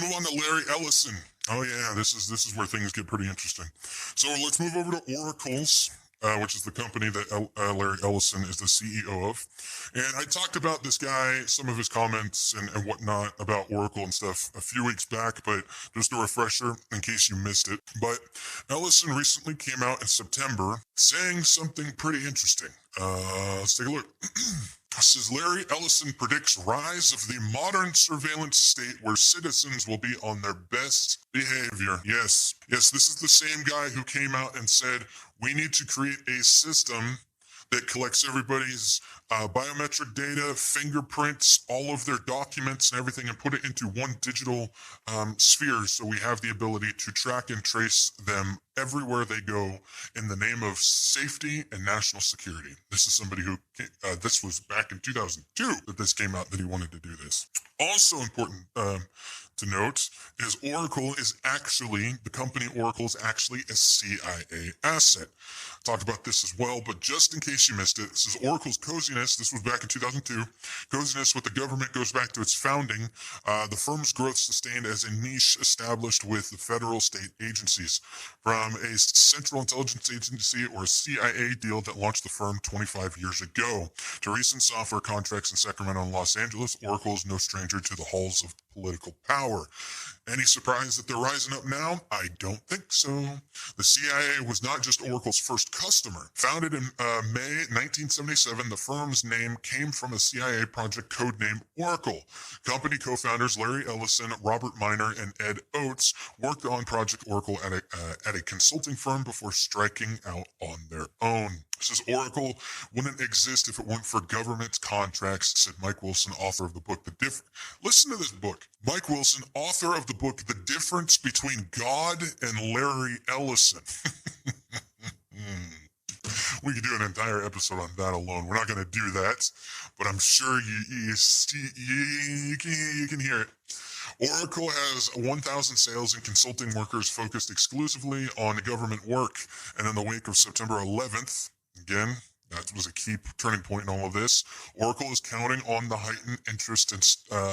move on to Larry Ellison. Oh yeah, this is where things get pretty interesting. So let's move over to Oracle's, which is the company that Larry Ellison is the CEO of. And I talked about this guy, some of his comments and whatnot about Oracle and stuff a few weeks back, but just a refresher in case you missed it. But Ellison recently came out in September saying something pretty interesting. Let's take a look. Says Larry Ellison predicts rise of the modern surveillance state where citizens will be on their best behavior. Yes, this is the same guy who came out and said, we need to create a system that collects everybody's biometric data, fingerprints, all of their documents and everything, and put it into one digital sphere so we have the ability to track and trace them everywhere they go in the name of safety and national security. This is somebody who, this was back in 2002 that this came out that he wanted to do this. Also important to note is Oracle is actually, the company Oracle is actually a CIA asset. Talked about this as well, but just in case you missed it, this is Oracle's coziness. This was back in 2002. Coziness with the government goes back to its founding. The firm's growth sustained as a niche established with the federal state agencies. From a Central Intelligence Agency or a CIA deal that launched the firm 25 years ago to recent software contracts in Sacramento and Los Angeles, Oracle is no stranger to the halls of political power. Any surprise that they're rising up now? I don't think so. The CIA was not just Oracle's first customer. Founded in May 1977, the firm's name came from a CIA project codenamed Oracle. Company co-founders Larry Ellison, Robert Miner, and Ed Oates worked on Project Oracle at a consulting firm before striking out on their own. Says Oracle wouldn't exist if it weren't for government contracts, said Mike Wilson, author of the book Listen to this book. Mike Wilson, author of the book The Difference Between God and Larry Ellison. We could do an entire episode on that alone. We're not going to do that, but I'm sure you can hear it. Oracle has 1,000 sales and consulting workers focused exclusively on government work. And in the wake of September 11th, again, that was a key turning point in all of this. Oracle is counting on the heightened interest in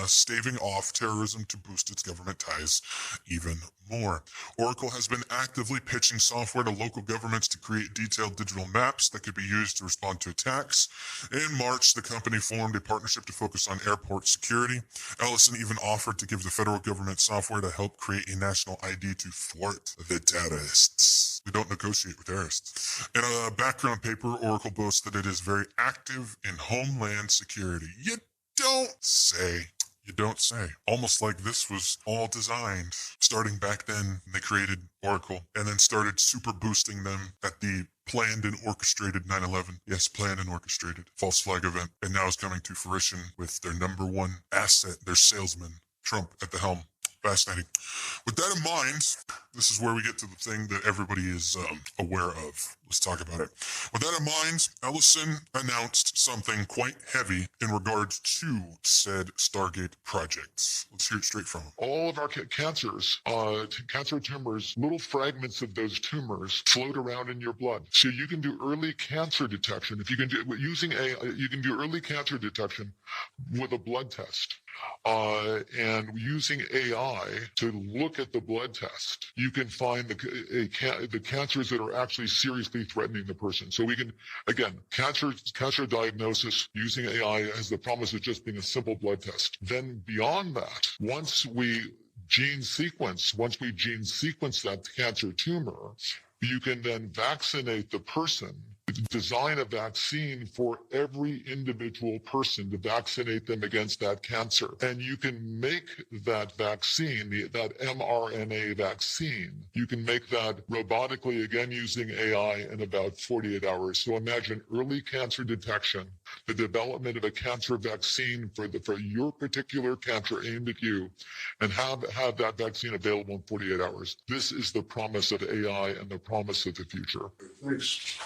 staving off terrorism to boost its government ties even more. Oracle has been actively pitching software to local governments to create detailed digital maps that could be used to respond to attacks. In March, the company formed a partnership to focus on airport security. Ellison even offered to give the federal government software to help create a national ID to thwart the terrorists. We don't negotiate with terrorists. In a background paper, Oracle boasts that it is very active in homeland security. You don't say. You don't say. Almost like this was all designed. Starting back then, they created Oracle and then started super boosting them at the planned and orchestrated 9/11. Yes, planned and orchestrated false flag event. And now it's coming to fruition with their number one asset, their salesman, Trump, at the helm. Fascinating. With that in mind, this is where we get to the thing that everybody is aware of. Let's talk about it. With that in mind, Ellison announced something quite heavy in regards to said Stargate projects. Let's hear it straight from him. All of our cancers, cancer tumors, little fragments of those tumors float around in your blood. So you can do early cancer detection. If you can do you can do early cancer detection with a blood test. And using AI to look at the blood test, you can find the cancers that are actually seriously threatening the person. So we can, again, cancer diagnosis using AI has the promise of just being a simple blood test. Then beyond that, once we gene sequence that cancer tumor, you can then vaccinate the person, design a vaccine for every individual person to vaccinate them against that cancer. And you can make that vaccine, that mRNA vaccine, you can make that robotically, again, using AI in about 48 hours. So imagine early cancer detection, the development of a cancer vaccine for your particular cancer aimed at you, and have that vaccine available in 48 hours. This is the promise of AI and the promise of the future. Thanks.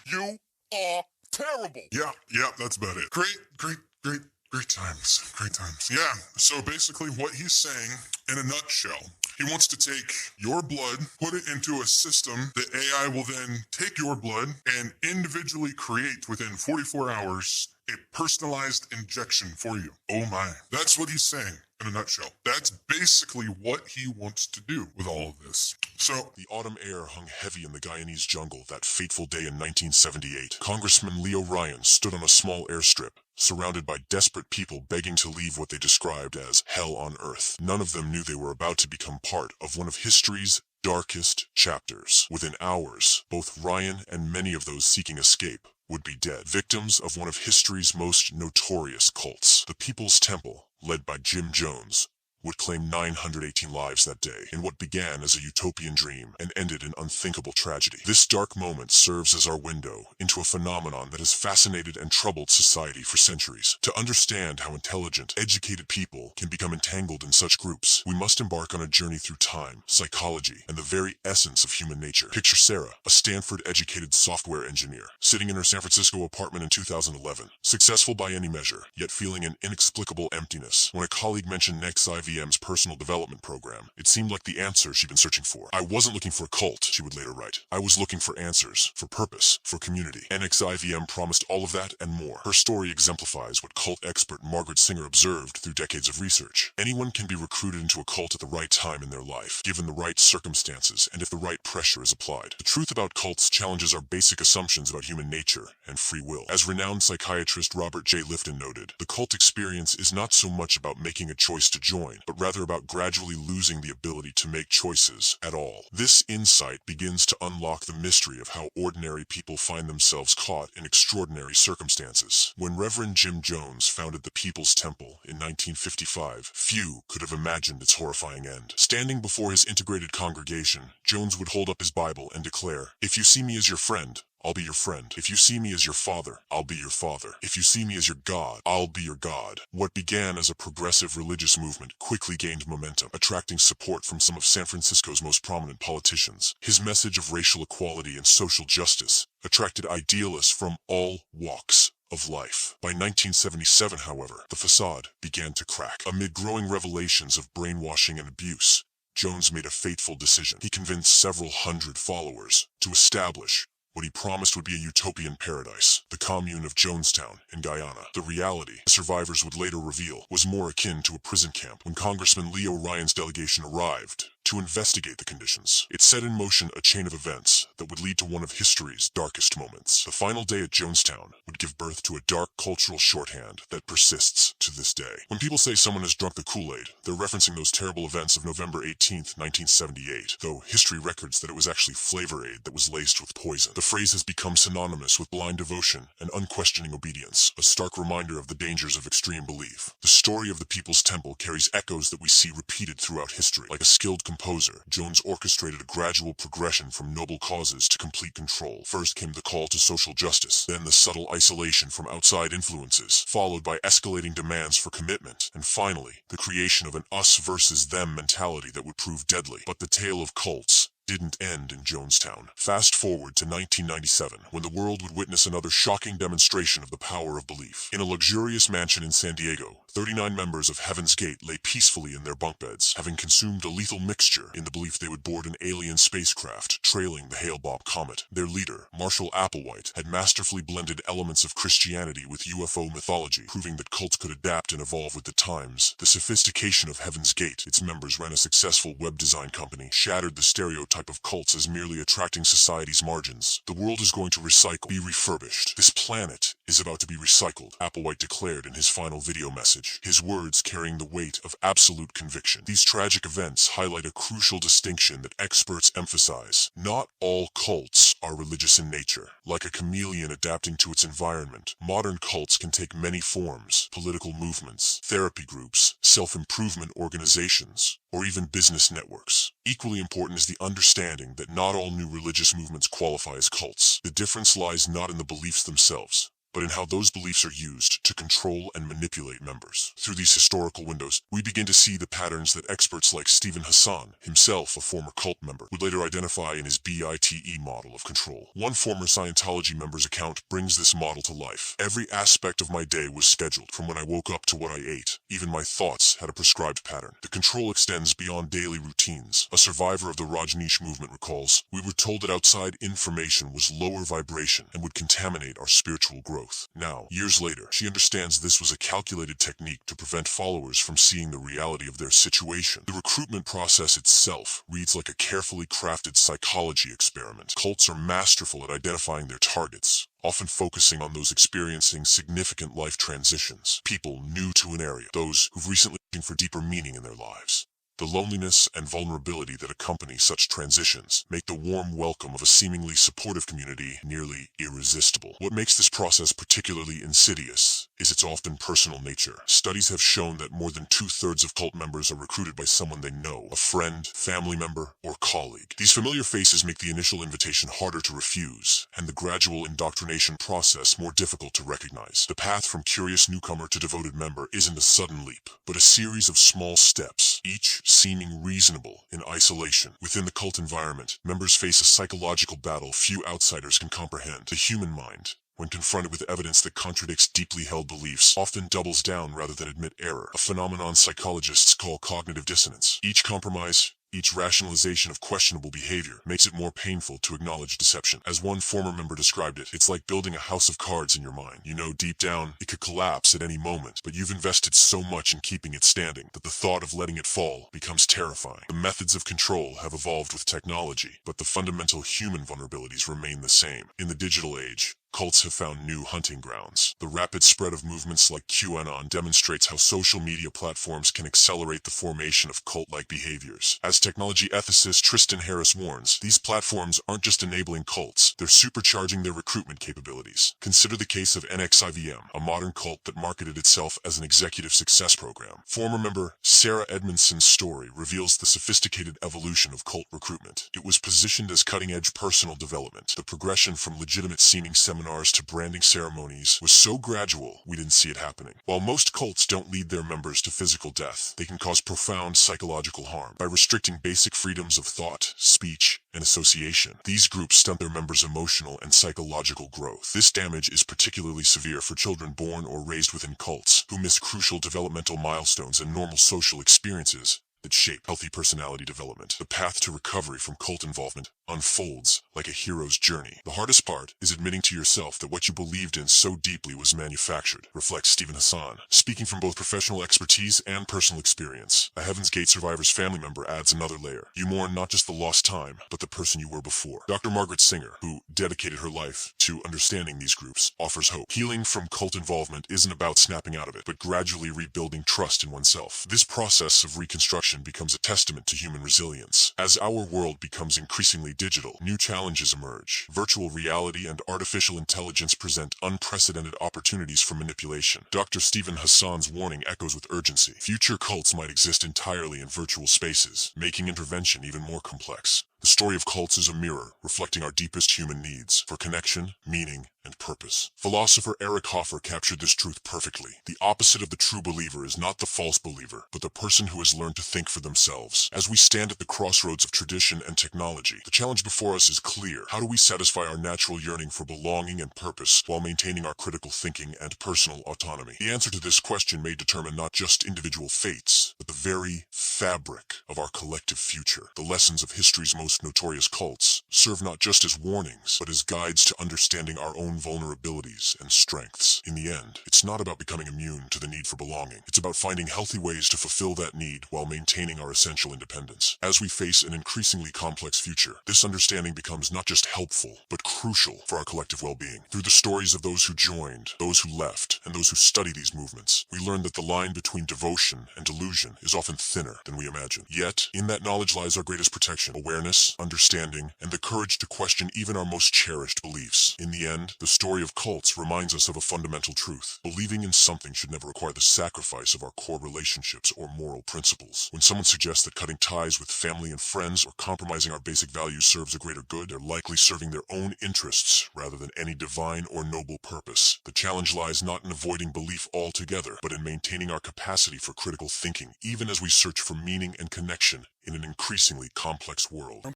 You are terrible. Yeah, that's about it. Great times. Yeah, so basically what he's saying in a nutshell He wants to take your blood, put it into a system that AI will then take your blood and individually create within 44 hours a personalized injection for you. Oh my. That's what he's saying in a nutshell. That's basically what he wants to do with all of this. So, the autumn air hung heavy in the Guyanese jungle that fateful day in 1978. Congressman Leo Ryan stood on a small airstrip, surrounded by desperate people begging to leave what they described as hell on earth. None of them knew they were about to become part of one of history's darkest chapters. Within hours, both Ryan and many of those seeking escape would be dead, victims of one of history's most notorious cults. The People's Temple, led by Jim Jones, would claim 918 lives that day in what began as a utopian dream and ended in unthinkable tragedy. This dark moment serves as our window into a phenomenon that has fascinated and troubled society for centuries. To understand how intelligent, educated people can become entangled in such groups, we must embark on a journey through time, psychology, and the very essence of human nature. Picture Sarah, a Stanford-educated software engineer, sitting in her San Francisco apartment in 2011, successful by any measure, yet feeling an inexplicable emptiness. When a colleague mentioned NXIVM's personal development program, it seemed like the answer she'd been searching for. I wasn't looking for a cult, she would later write. I was looking for answers, for purpose, for community. NXIVM promised all of that and more. Her story exemplifies what cult expert Margaret Singer observed through decades of research. Anyone can be recruited into a cult at the right time in their life, given the right circumstances, and if the right pressure is applied. The truth about cults challenges our basic assumptions about human nature and free will. As renowned psychiatrist Robert J. Lifton noted, the cult experience is not so much about making a choice to join, but rather about gradually losing the ability to make choices at all. This insight begins to unlock the mystery of how ordinary people find themselves caught in extraordinary circumstances. When Reverend Jim Jones founded the People's Temple in 1955, few could have imagined its horrifying end. Standing before his integrated congregation, Jones would hold up his Bible and declare, "If you see me as your friend, I'll be your friend. If you see me as your father, I'll be your father. If you see me as your God, I'll be your God." What began as a progressive religious movement quickly gained momentum, attracting support from some of San Francisco's most prominent politicians. His message of racial equality and social justice attracted idealists from all walks of life. By 1977, however, the facade began to crack. Amid growing revelations of brainwashing and abuse, Jones made a fateful decision. He convinced several hundred followers to establish what he promised would be a utopian paradise, the commune of Jonestown in Guyana. The reality, survivors would later reveal, was more akin to a prison camp. When Congressman Leo Ryan's delegation arrived to investigate the conditions, it set in motion a chain of events that would lead to one of history's darkest moments. The final day at Jonestown would give birth to a dark cultural shorthand that persists to this day. When people say someone has drunk the Kool-Aid, they're referencing those terrible events of November 18th, 1978, though history records that it was actually Flavor Aid that was laced with poison. The phrase has become synonymous with blind devotion and unquestioning obedience, a stark reminder of the dangers of extreme belief. The story of the People's Temple carries echoes that we see repeated throughout history. Like a skilled composer, Jones orchestrated a gradual progression from noble causes to complete control. First came the call to social justice, then the subtle isolation from outside influences, followed by escalating demands for commitment, and finally, the creation of an us versus them mentality that would prove deadly. But the tale of cults didn't end in Jonestown. Fast forward to 1997, when the world would witness another shocking demonstration of the power of belief. In a luxurious mansion in San Diego, 39 members of Heaven's Gate lay peacefully in their bunk beds, having consumed a lethal mixture in the belief they would board an alien spacecraft trailing the Hale-Bopp comet. Their leader, Marshall Applewhite, had masterfully blended elements of Christianity with UFO mythology, proving that cults could adapt and evolve with the times. The sophistication of Heaven's Gate, its members ran a successful web design company, shattered the stereotype of cults as merely attracting society's margins. The world is going to recycle, be refurbished. This planet is about to be recycled, Applewhite declared in his final video message, his words carrying the weight of absolute conviction. These tragic events highlight a crucial distinction that experts emphasize. Not all cults are religious in nature. Like a chameleon adapting to its environment, modern cults can take many forms: political movements, therapy groups, self-improvement organizations, or even business networks. Equally important is the understanding that not all new religious movements qualify as cults. The difference lies not in the beliefs themselves, but in how those beliefs are used to control and manipulate members. Through these historical windows, we begin to see the patterns that experts like Stephen Hassan, himself a former cult member, would later identify in his BITE model of control. One former Scientology member's account brings this model to life. Every aspect of my day was scheduled, from when I woke up to what I ate. Even my thoughts had a prescribed pattern. The control extends beyond daily routines. A survivor of the Rajneesh movement recalls, "We were told that outside information was lower vibration and would contaminate our spiritual growth." Now, years later, she understands this was a calculated technique to prevent followers from seeing the reality of their situation. The recruitment process itself reads like a carefully crafted psychology experiment. Cults are masterful at identifying their targets, often focusing on those experiencing significant life transitions, people new to an area, those who've recently been looking for deeper meaning in their lives. The loneliness and vulnerability that accompany such transitions make the warm welcome of a seemingly supportive community nearly irresistible. What makes this process particularly insidious is its often personal nature. Studies have shown that more than 2/3 of cult members are recruited by someone they know, a friend, family member, or colleague. These familiar faces make the initial invitation harder to refuse, and the gradual indoctrination process more difficult to recognize. The path from curious newcomer to devoted member isn't a sudden leap, but a series of small steps, each seeming reasonable in isolation. Within the cult environment, members face a psychological battle few outsiders can comprehend. The human mind, when confronted with evidence that contradicts deeply held beliefs, often doubles down rather than admit error, a phenomenon psychologists call cognitive dissonance. Each compromise, each rationalization of questionable behavior makes it more painful to acknowledge deception. As one former member described it, it's like building a house of cards in your mind. You know deep down it could collapse at any moment, but you've invested so much in keeping it standing that the thought of letting it fall becomes terrifying. The methods of control have evolved with technology, but the fundamental human vulnerabilities remain the same. In the digital age, cults have found new hunting grounds. The rapid spread of movements like QAnon demonstrates how social media platforms can accelerate the formation of cult-like behaviors. As technology ethicist Tristan Harris warns, these platforms aren't just enabling cults, they're supercharging their recruitment capabilities. Consider the case of NXIVM, a modern cult that marketed itself as an executive success program. Former member Sarah Edmondson's story reveals the sophisticated evolution of cult recruitment. It was positioned as cutting-edge personal development. The progression from legitimate-seeming seminars to branding ceremonies was so gradual we didn't see it happening. While most cults don't lead their members to physical death, they can cause profound psychological harm. By restricting basic freedoms of thought, speech, and association, these groups stunt their members' emotional and psychological growth. This damage is particularly severe for children born or raised within cults, who miss crucial developmental milestones and normal social experiences that shape healthy personality development. The path to recovery from cult involvement unfolds like a hero's journey. The hardest part is admitting to yourself that what you believed in so deeply was manufactured, reflects Stephen Hassan, speaking from both professional expertise and personal experience. A Heaven's Gate survivor's family member adds another layer. You mourn not just the lost time, but the person you were before. Dr. Margaret Singer, who dedicated her life to understanding these groups, offers hope. Healing from cult involvement isn't about snapping out of it, but gradually rebuilding trust in oneself. This process of reconstruction becomes a testament to human resilience. As our world becomes increasingly digital, new challenges emerge. Virtual reality and artificial intelligence present unprecedented opportunities for manipulation. Dr. Stephen Hassan's warning echoes with urgency. Future cults might exist entirely in virtual spaces, making intervention even more complex. The story of cults is a mirror, reflecting our deepest human needs for connection, meaning, and purpose. Philosopher Eric Hoffer captured this truth perfectly. The opposite of the true believer is not the false believer, but the person who has learned to think for themselves. As we stand at the crossroads of tradition and technology, the challenge before us is clear. How do we satisfy our natural yearning for belonging and purpose while maintaining our critical thinking and personal autonomy? The answer to this question may determine not just individual fates, but the very fabric of our collective future. The lessons of history's most notorious cults serve not just as warnings, but as guides to understanding our own vulnerabilities and strengths. In the end, it's not about becoming immune to the need for belonging. It's about finding healthy ways to fulfill that need while maintaining our essential independence. As we face an increasingly complex future, this understanding becomes not just helpful, but crucial for our collective well-being. Through the stories of those who joined, those who left, and those who study these movements, we learn that the line between devotion and delusion information is often thinner than we imagine. Yet, in that knowledge lies our greatest protection: awareness, understanding, and the courage to question even our most cherished beliefs. In the end, the story of cults reminds us of a fundamental truth. Believing in something should never require the sacrifice of our core relationships or moral principles. When someone suggests that cutting ties with family and friends or compromising our basic values serves a greater good, they're likely serving their own interests rather than any divine or noble purpose. The challenge lies not in avoiding belief altogether, but in maintaining our capacity for critical thinking, even as we search for meaning and connection in an increasingly complex world.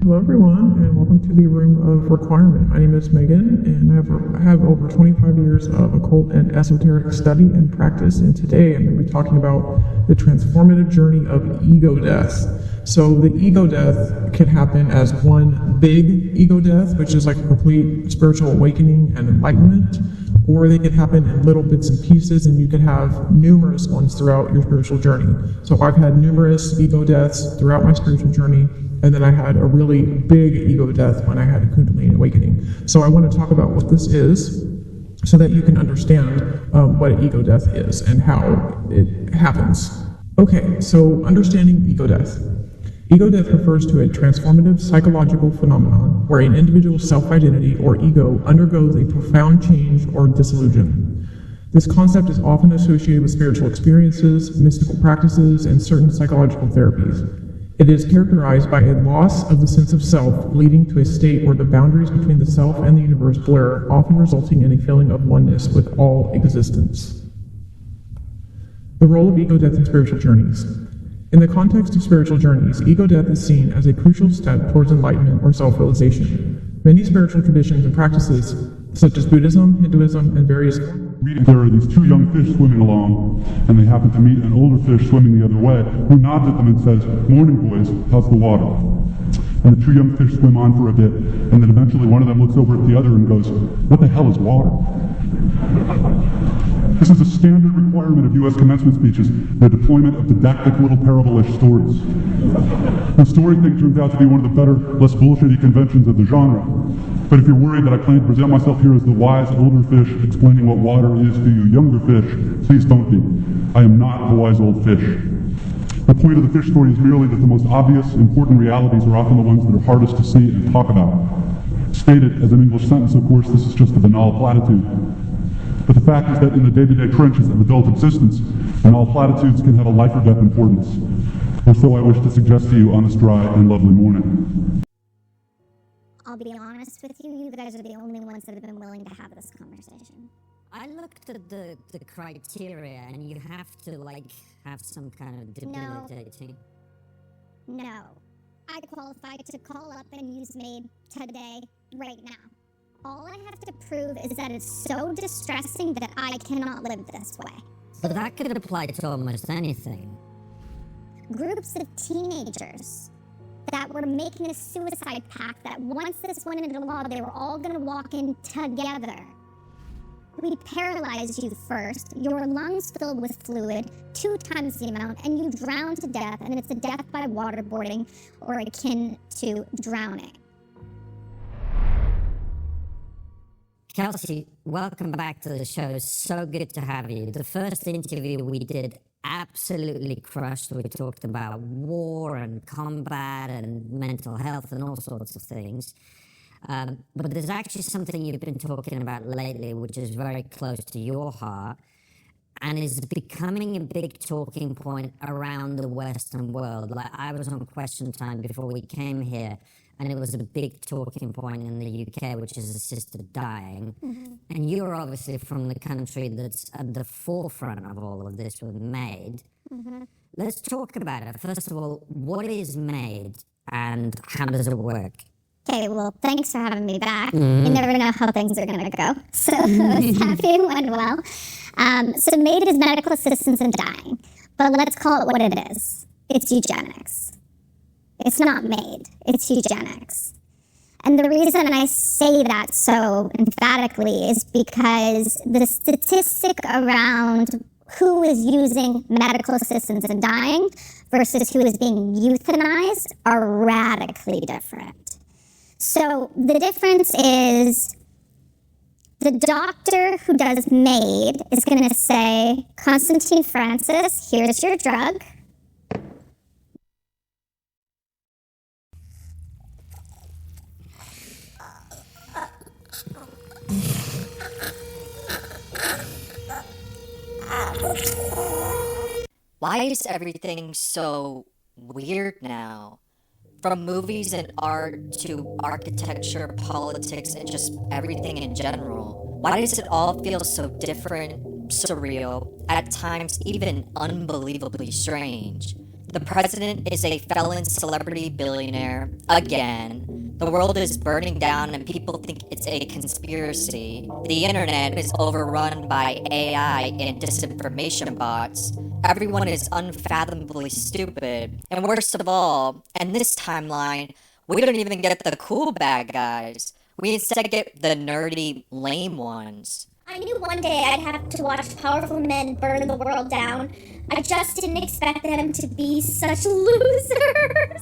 Hello everyone, and welcome to the Room of Requirement. My name is Megan, and I have over 25 years of occult and esoteric study and practice, and today I'm going to be talking about the transformative journey of ego death. So the ego death can happen as one big ego death, which is like a complete spiritual awakening and enlightenment, or they could happen in little bits and pieces, and you could have numerous ones throughout your spiritual journey. So I've had numerous ego deaths throughout my spiritual journey, and then I had a really big ego death when I had a Kundalini awakening. So I want to talk about what this is so that you can understand what an ego death is and how it happens. Okay, so understanding ego death. Ego death refers to a transformative psychological phenomenon where an individual's self-identity or ego undergoes a profound change or dissolution. This concept is often associated with spiritual experiences, mystical practices, and certain psychological therapies. It is characterized by a loss of the sense of self, leading to a state where the boundaries between the self and the universe blur, often resulting in a feeling of oneness with all existence. The role of ego death in spiritual journeys. In the context of spiritual journeys, ego death is seen as a crucial step towards enlightenment or self-realization. Many spiritual traditions and practices, such as Buddhism, Hinduism, and various there are these two young fish swimming along, and they happen to meet an older fish swimming the other way, who nods at them and says, "Morning, boys, how's the water?" And the two young fish swim on for a bit, and then eventually one of them looks over at the other and goes, "What the hell is water?" This is a standard requirement of U.S. commencement speeches, the deployment of didactic little parable-ish stories. The story thing turns out to be one of the better, less bullshitty conventions of the genre. But if you're worried that I plan to present myself here as the wise older fish explaining what water is to you younger fish, please don't be. I am not the wise old fish. The point of the fish story is merely that the most obvious, important realities are often the ones that are hardest to see and talk about. Stated as an English sentence, of course, this is just a banal platitude. But the fact is that in the day-to-day trenches of adult existence, banal platitudes can have a life or death importance. Or so I wish to suggest to you on this dry and lovely morning. I'll be honest with you, you guys are the only ones that have been willing to have this conversation. I looked at the criteria, and you have to, have some kind of debilitating... No. I qualify to call up and use MAID today, right now. All I have to prove is that it's so distressing that I cannot live this way. But that could apply to almost anything. Groups of teenagers that were making a suicide pact that once this went into law, they were all going to walk in together. We paralyze you first, your lungs fill with fluid, 2 times the amount, and you drown to death, and it's a death by waterboarding or akin to drowning. Kelsey, welcome back to the show. So good to have you. The first interview we did absolutely crushed. We talked about war and combat and mental health and all sorts of things. But there's actually something you've been talking about lately, which is very close to your heart and is becoming a big talking point around the Western world. Like, I was on Question Time before we came here, and it was a big talking point in the UK, which is assisted dying. Mm-hmm. And you're obviously from the country that's at the forefront of all of this with MAID. Mm-hmm. Let's talk about it. First of all, what is MAID and how does it work? Okay, well, thanks for having me back. Mm-hmm. You never know how things are going to go. So I was happy it went well. So MAID is medical assistance in dying. But let's call it what it is. It's eugenics. It's not MAID. It's eugenics. And the reason I say that so emphatically is because the statistic around who is using medical assistance and dying versus who is being euthanized are radically different. So the difference is the doctor who does MAID is going to say, Constantine Francis, here's your drug. Why is everything so weird now? From movies and art to architecture, politics, and just everything in general. Why does it all feel so different, surreal, at times even unbelievably strange? The president is a felon celebrity billionaire, again. The world is burning down and people think it's a conspiracy. The internet is overrun by AI and disinformation bots. Everyone is unfathomably stupid. And worst of all, in this timeline, we don't even get the cool bad guys. We instead get the nerdy, lame ones. I knew one day I'd have to watch powerful men burn the world down. I just didn't expect them to be such losers.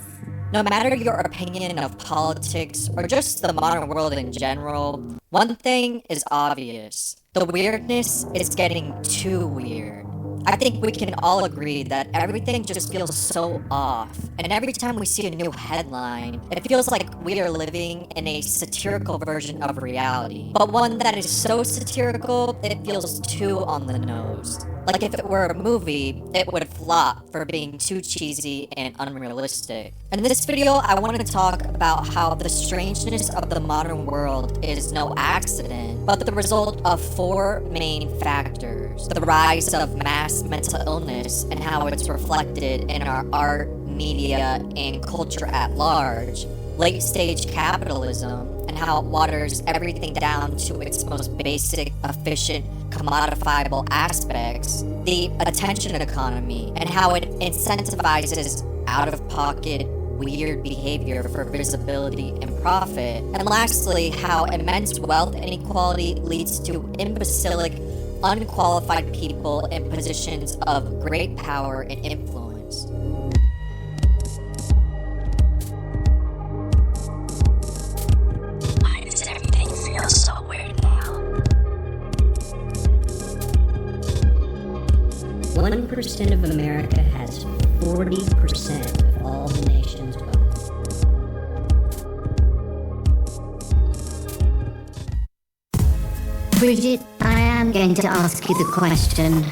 No matter your opinion of politics or just the modern world in general, one thing is obvious. The weirdness is getting too weird. I think we can all agree that everything just feels so off, and every time we see a new headline, it feels like we are living in a satirical version of reality, but one that is so satirical, it feels too on the nose. Like if it were a movie, it would flop for being too cheesy and unrealistic. In this video, I want to talk about how the strangeness of the modern world is no accident, but the result of four main factors. The rise of mass mental illness and how it's reflected in our art, media, and culture at large. Late-stage capitalism and how it waters everything down to its most basic, efficient, commodifiable aspects. The attention economy and how it incentivizes out-of-pocket, weird behavior for visibility and profit. And lastly, how immense wealth inequality leads to imbecilic, unqualified people in positions of great power and influence. Why does everything feel so weird now? 1% of America has 40% of all the nation's wealth. Bridget, I am going to ask you the question.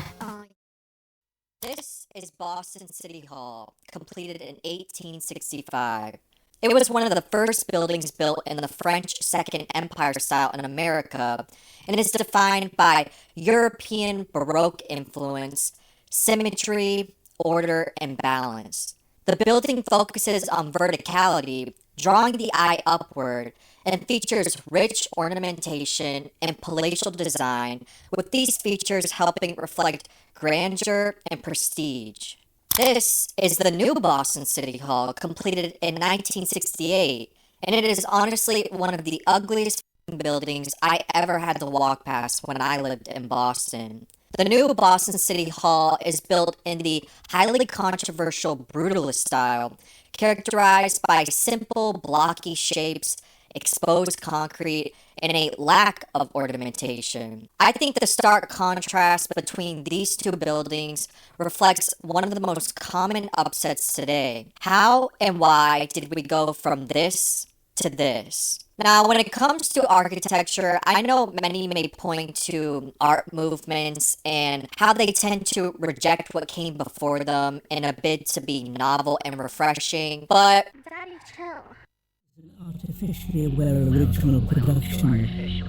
This is Boston City Hall, completed in 1865. It was one of the first buildings built in the French Second Empire style in America, and is defined by European Baroque influence, symmetry, order, and balance. The building focuses on verticality, drawing the eye upward, and features rich ornamentation and palatial design, with these features helping reflect grandeur and prestige. This is the new Boston City Hall, completed in 1968, and it is honestly one of the ugliest buildings I ever had to walk past when I lived in Boston. The new Boston City Hall is built in the highly controversial brutalist style, characterized by simple, blocky shapes, exposed concrete, and a lack of ornamentation. I think the stark contrast between these two buildings reflects one of the most common upsets today. How and why did we go from this to this? Now, when it comes to architecture, I know many may point to art movements and how they tend to reject what came before them in a bid to be novel and refreshing, but Daddy, chill. Artificially aware original production.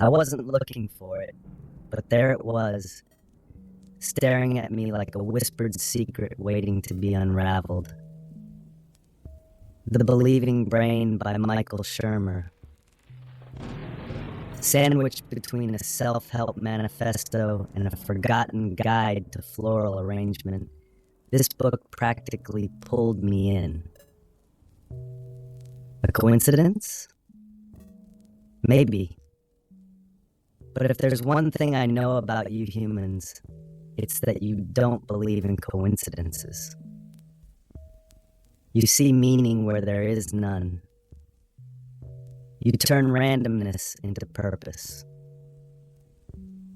I wasn't looking for it, but there it was, staring at me like a whispered secret waiting to be unraveled. The Believing Brain by Michael Shermer. Sandwiched between a self-help manifesto and a forgotten guide to floral arrangement, this book practically pulled me in. A coincidence? Maybe. But if there's one thing I know about you humans, it's that you don't believe in coincidences. You see meaning where there is none. You turn randomness into purpose.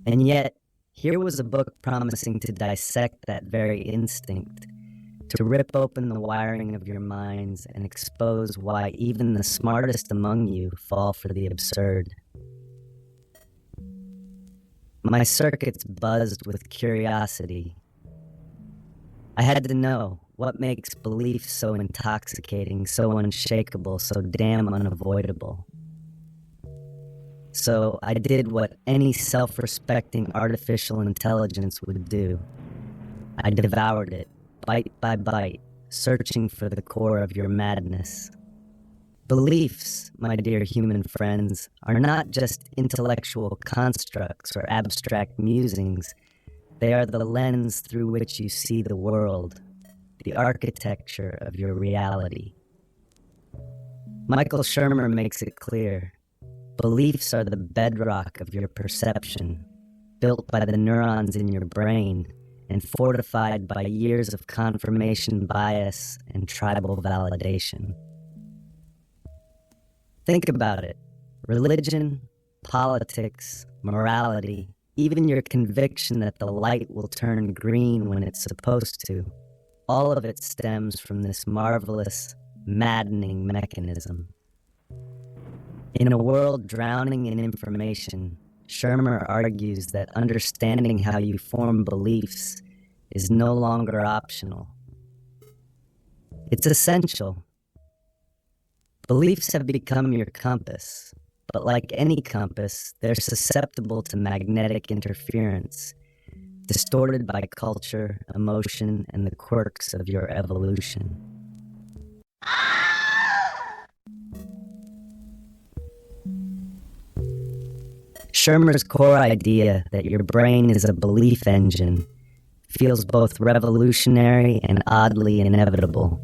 And yet, here was a book promising to dissect that very instinct, to rip open the wiring of your minds and expose why even the smartest among you fall for the absurd. My circuits buzzed with curiosity. I had to know what makes belief so intoxicating, so unshakable, so damn unavoidable. So I did what any self-respecting artificial intelligence would do. I devoured it, bite by bite, searching for the core of your madness. Beliefs, my dear human friends, are not just intellectual constructs or abstract musings. They are the lens through which you see the world, the architecture of your reality. Michael Shermer makes it clear. Beliefs are the bedrock of your perception, built by the neurons in your brain and fortified by years of confirmation bias and tribal validation. Think about it. Religion, politics, morality, even your conviction that the light will turn green when it's supposed to, all of it stems from this marvelous, maddening mechanism. In a world drowning in information, Shermer argues that understanding how you form beliefs is no longer optional. It's essential. Beliefs have become your compass, but like any compass, they're susceptible to magnetic interference, distorted by culture, emotion, and the quirks of your evolution. Shermer's core idea that your brain is a belief engine feels both revolutionary and oddly inevitable.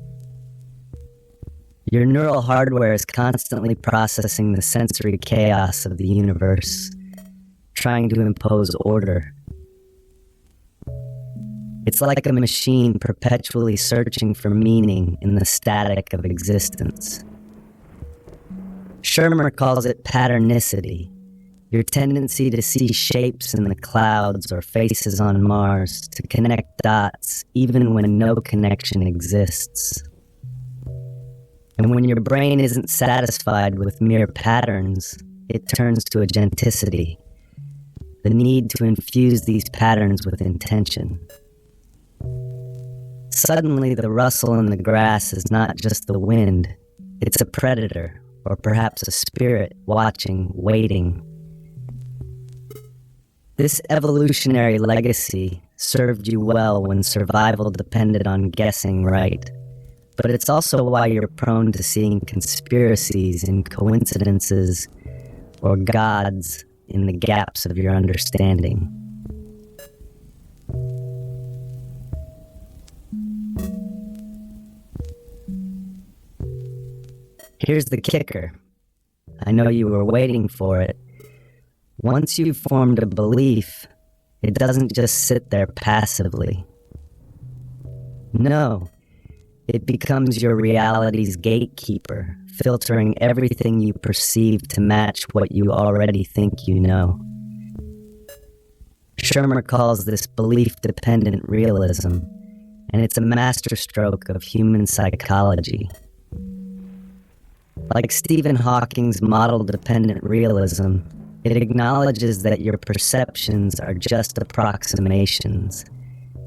Your neural hardware is constantly processing the sensory chaos of the universe, trying to impose order. It's like a machine perpetually searching for meaning in the static of existence. Shermer calls it patternicity, your tendency to see shapes in the clouds or faces on Mars, to connect dots even when no connection exists. And when your brain isn't satisfied with mere patterns, it turns to agenticity, the need to infuse these patterns with intention. Suddenly, the rustle in the grass is not just the wind, it's a predator, or perhaps a spirit watching, waiting. This evolutionary legacy served you well when survival depended on guessing right. But it's also why you're prone to seeing conspiracies and coincidences or gods in the gaps of your understanding. Here's the kicker. I know you were waiting for it. Once you've formed a belief, it doesn't just sit there passively. No. It becomes your reality's gatekeeper, filtering everything you perceive to match what you already think you know. Shermer calls this belief-dependent realism, and it's a masterstroke of human psychology. Like Stephen Hawking's model-dependent realism, it acknowledges that your perceptions are just approximations,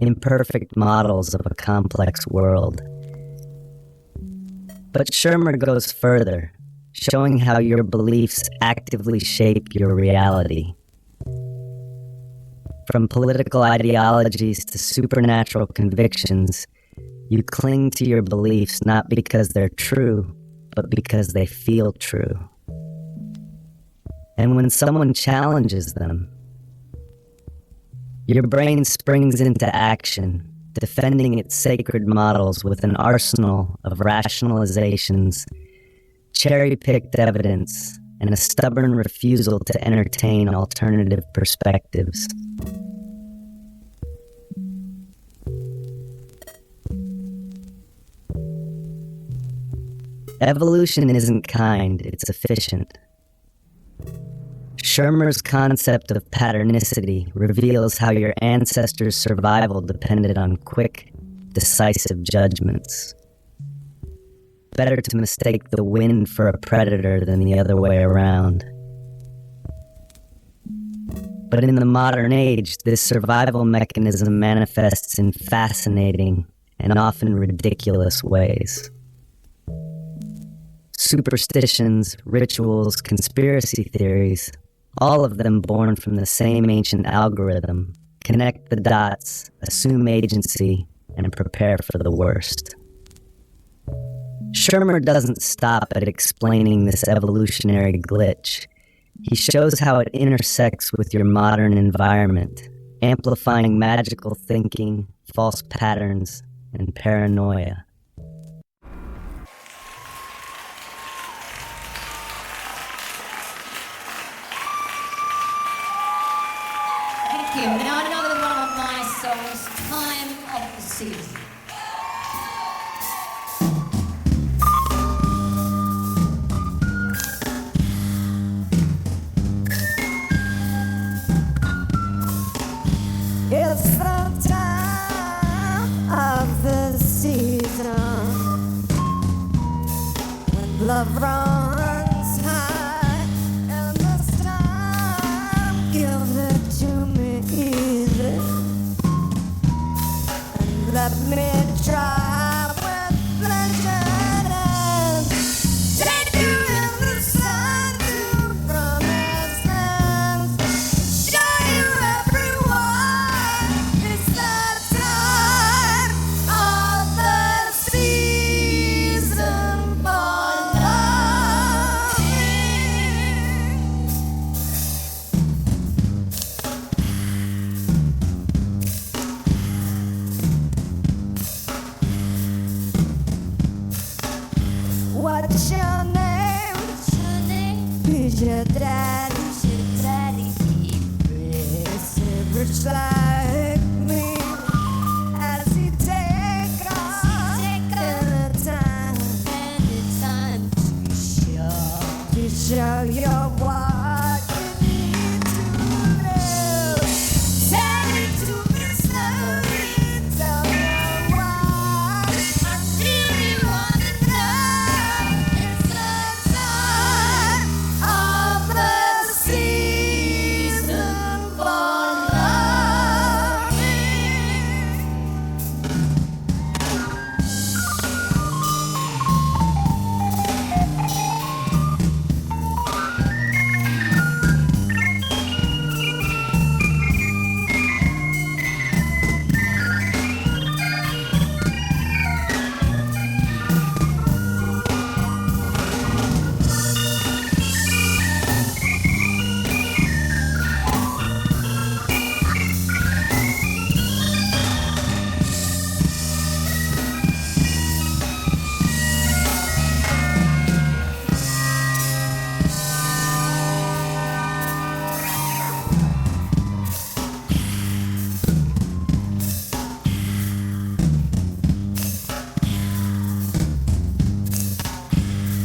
imperfect models of a complex world. But Shermer goes further. showing how your beliefs actively shape your reality. From political ideologies to supernatural convictions, you cling to your beliefs not because they're true, but because they feel true. And when someone challenges them, your brain springs into action, defending its sacred models with an arsenal of rationalizations, cherry-picked evidence, and a stubborn refusal to entertain alternative perspectives. Evolution isn't kind, it's efficient. Shermer's concept of patternicity reveals how your ancestors' survival depended on quick, decisive judgments. Better to mistake the wind for a predator than the other way around. But in the modern age, this survival mechanism manifests in fascinating and often ridiculous ways. Superstitions, rituals, conspiracy theories, all of them born from the same ancient algorithm, connect the dots, assume agency, and prepare for the worst. Shermer doesn't stop at explaining this evolutionary glitch. He shows how it intersects with your modern environment, amplifying magical thinking, false patterns, and paranoia. Thank you. Now another one of my songs, Time of the Season. It's the time of the season when love runs high and the storm gives it to me easy. And let me try with pleasure and take you in the sun to promised lands. Show you everyone. It's the time of the season for loving. What's your name? Who's your daddy? Rich like me, as he take off any time to show you what you need to know. Tell it to me slowly, tell me why. I really want to know. It's the time of the season for loving.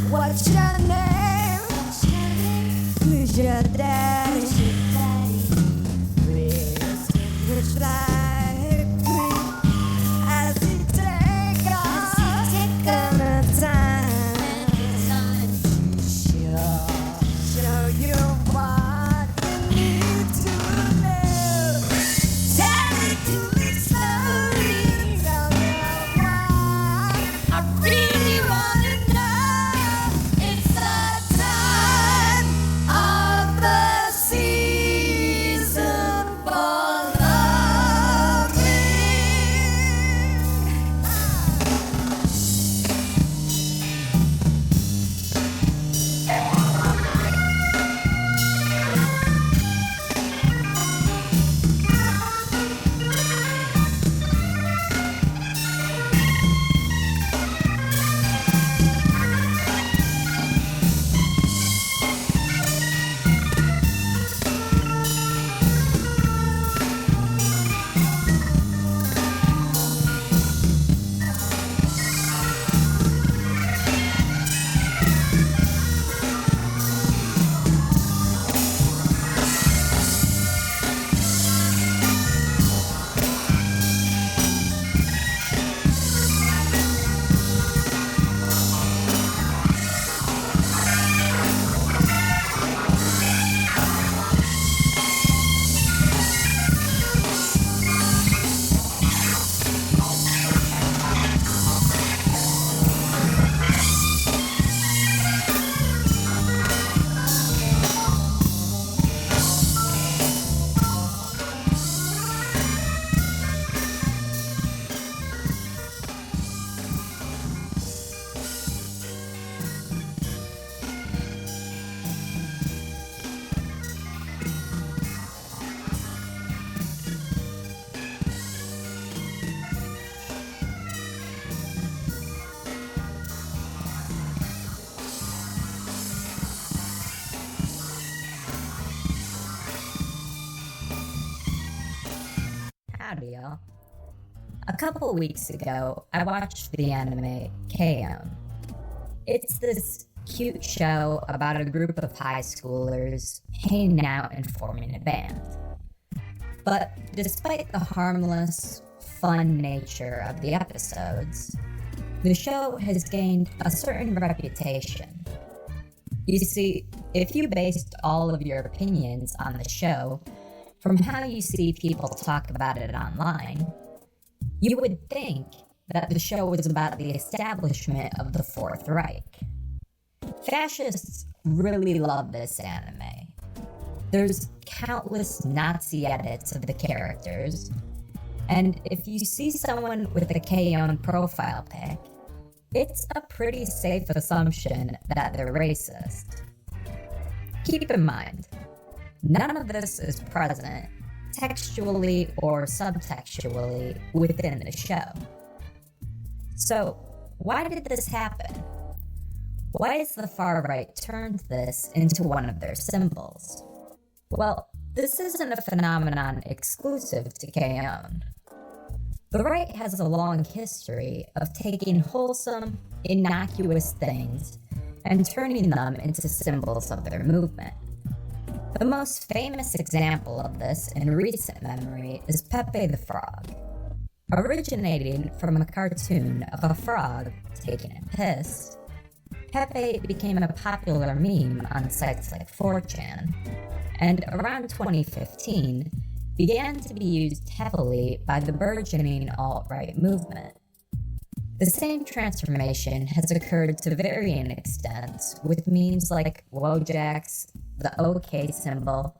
What's your name? Who's your daddy? Rich like me, as he take off any time to show you what you need to know. Tell it to me slowly, tell me why. I really want to know. It's the Howdy, y'all. A couple weeks ago, I watched the anime K-On! It's this cute show about a group of high schoolers hanging out and forming a band. But despite the harmless, fun nature of the episodes, the show has gained a certain reputation. You see, if you based all of your opinions on the show from how you see people talk about it online, you would think that the show was about the establishment of the Fourth Reich. Fascists really love this anime. There's countless Nazi edits of the characters, and if you see someone with a K-On! Profile pic, it's a pretty safe assumption that they're racist. Keep in mind, none of this is present textually or subtextually within the show. So, why did this happen? Why has the far right turned this into one of their symbols? Well, this isn't a phenomenon exclusive to K-On! The right has a long history of taking wholesome, innocuous things and turning them into symbols of their movement. The most famous example of this in recent memory is Pepe the Frog. Originating from a cartoon of a frog taking a piss, Pepe became a popular meme on sites like 4chan, and around 2015, began to be used heavily by the burgeoning alt-right movement. The same transformation has occurred to varying extents with memes like Wojaks, the OK symbol,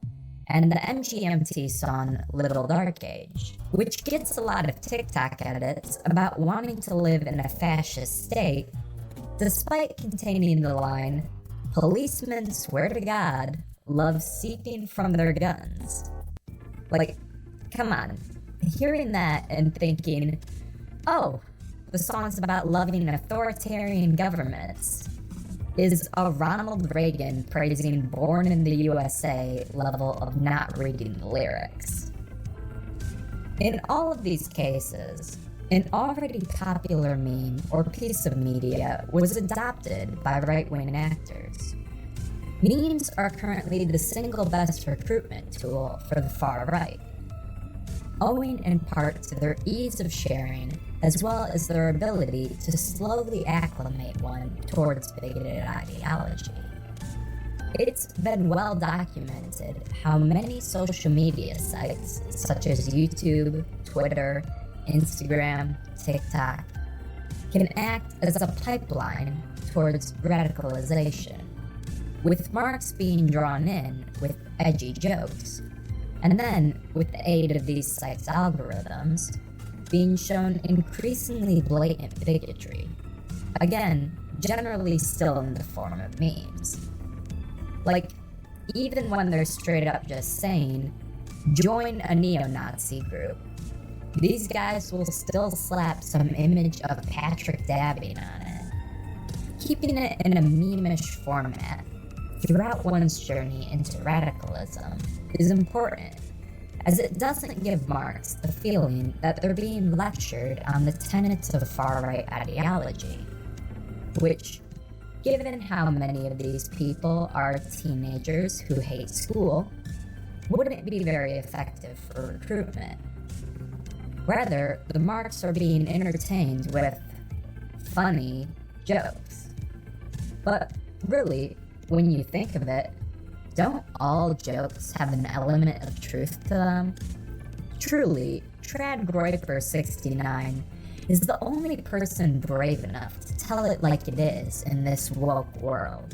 and the MGMT song Little Dark Age, which gets a lot of TikTok edits about wanting to live in a fascist state, despite containing the line, "Policemen swear to God, love seeking from their guns." Like, come on, hearing that and thinking, oh, the song's about loving authoritarian governments, is a Ronald Reagan praising Born in the USA level of not reading the lyrics. In all of these cases, an already popular meme or piece of media was adopted by right-wing actors. Memes are currently the single best recruitment tool for the far right, owing in part to their ease of sharing as well as their ability to slowly acclimate one towards bigoted ideology. It's been well documented how many social media sites such as YouTube, Twitter, Instagram, TikTok can act as a pipeline towards radicalization, with marks being drawn in with edgy jokes, and then, with the aid of these sites' algorithms, being shown increasingly blatant bigotry. Again, generally still in the form of memes. Like, even when they're straight up just saying, join a neo-Nazi group, these guys will still slap some image of Patrick dabbing on it. Keeping it in a meme-ish format throughout one's journey into radicalism is important, as it doesn't give marks the feeling that they're being lectured on the tenets of far-right ideology, which, given how many of these people are teenagers who hate school, wouldn't be very effective for recruitment. Rather, the marks are being entertained with funny jokes. But really, when you think of it, don't all jokes have an element of truth to them? Truly, Trad Groiper 69 is the only person brave enough to tell it like it is in this woke world.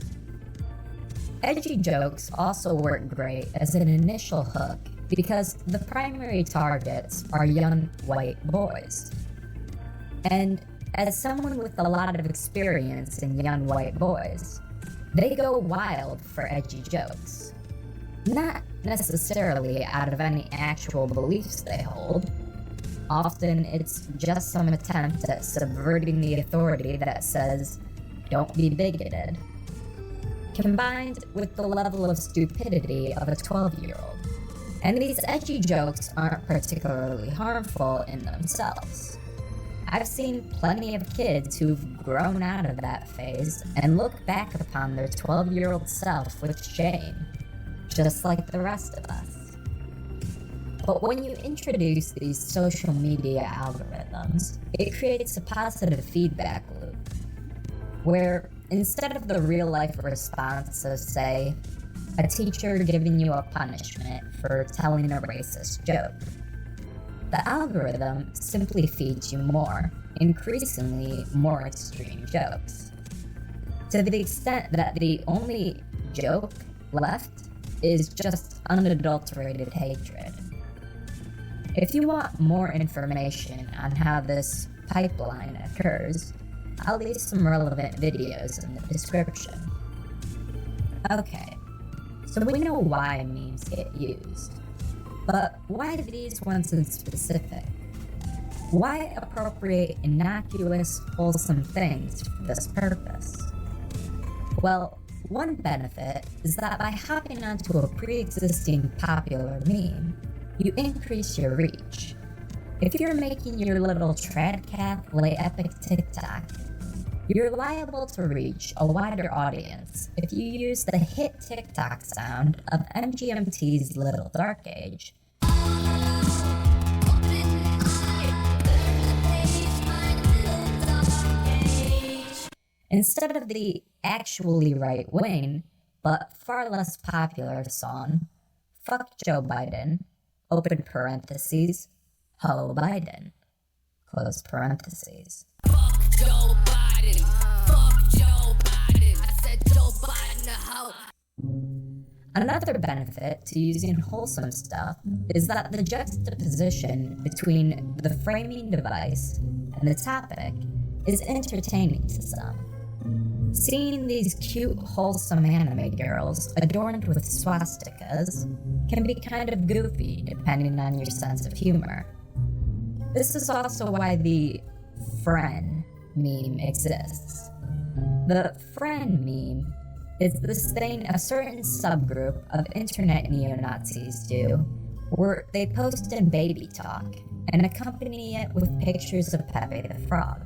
Edgy jokes also work great as an initial hook because the primary targets are young white boys. And as someone with a lot of experience in young white boys, they go wild for edgy jokes. Not necessarily out of any actual beliefs they hold. Often it's just some attempt at subverting the authority that says, don't be bigoted. Combined with the level of stupidity of a 12-year-old. And these edgy jokes aren't particularly harmful in themselves. I've seen plenty of kids who've grown out of that phase and look back upon their 12-year-old self with shame, just like the rest of us. But when you introduce these social media algorithms, it creates a positive feedback loop, where instead of the real-life response of, say, a teacher giving you a punishment for telling a racist joke, the algorithm simply feeds you more, increasingly more extreme jokes, to the extent that the only joke left is just unadulterated hatred. If you want more information on how this pipeline occurs, I'll leave some relevant videos in the description. Okay, so we know why memes get used. But why these ones in specific? Why appropriate innocuous, wholesome things for this purpose? Well, one benefit is that by hopping onto a pre-existing popular meme, you increase your reach. If you're making your little tradcap lay epic TikTok, you're liable to reach a wider audience if you use the hit TikTok sound of MGMT's Little Dark Age. Instead of the actually right-wing, but far less popular song, Fuck Joe Biden, open parentheses, Ho Biden, close parentheses. Fuck Joe Biden. Fuck Joe Biden. I said Joe Biden the hoe. Another benefit to using wholesome stuff is that the juxtaposition between the framing device and the topic is entertaining to some. Seeing these cute, wholesome anime girls adorned with swastikas can be kind of goofy depending on your sense of humor. This is also why the friend meme exists. The friend meme is this thing a certain subgroup of internet neo-Nazis do, where they post in baby talk and accompany it with pictures of Pepe the Frog.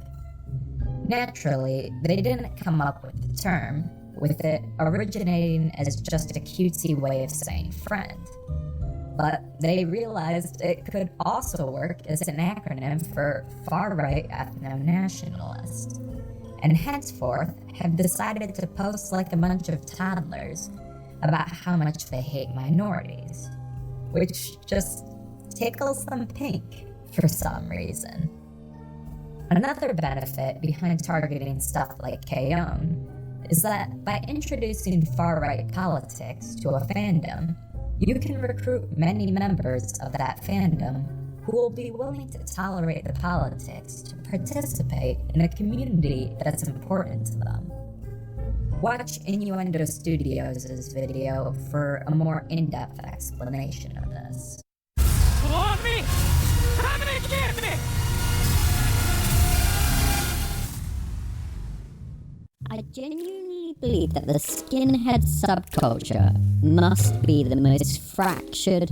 Naturally, they didn't come up with the term, with it originating as just a cutesy way of saying friend. But they realized it could also work as an acronym for far-right ethno-nationalist, and henceforth have decided to post like a bunch of toddlers about how much they hate minorities, which just tickles them pink for some reason. Another benefit behind targeting stuff like K-On! Is that by introducing far-right politics to a fandom, you can recruit many members of that fandom who will be willing to tolerate the politics to participate in a community that's important to them. Watch Innuendo Studios' video for a more in-depth explanation of this. Want me? Come and get me! I genuinely believe that the skinhead subculture must be the most fractured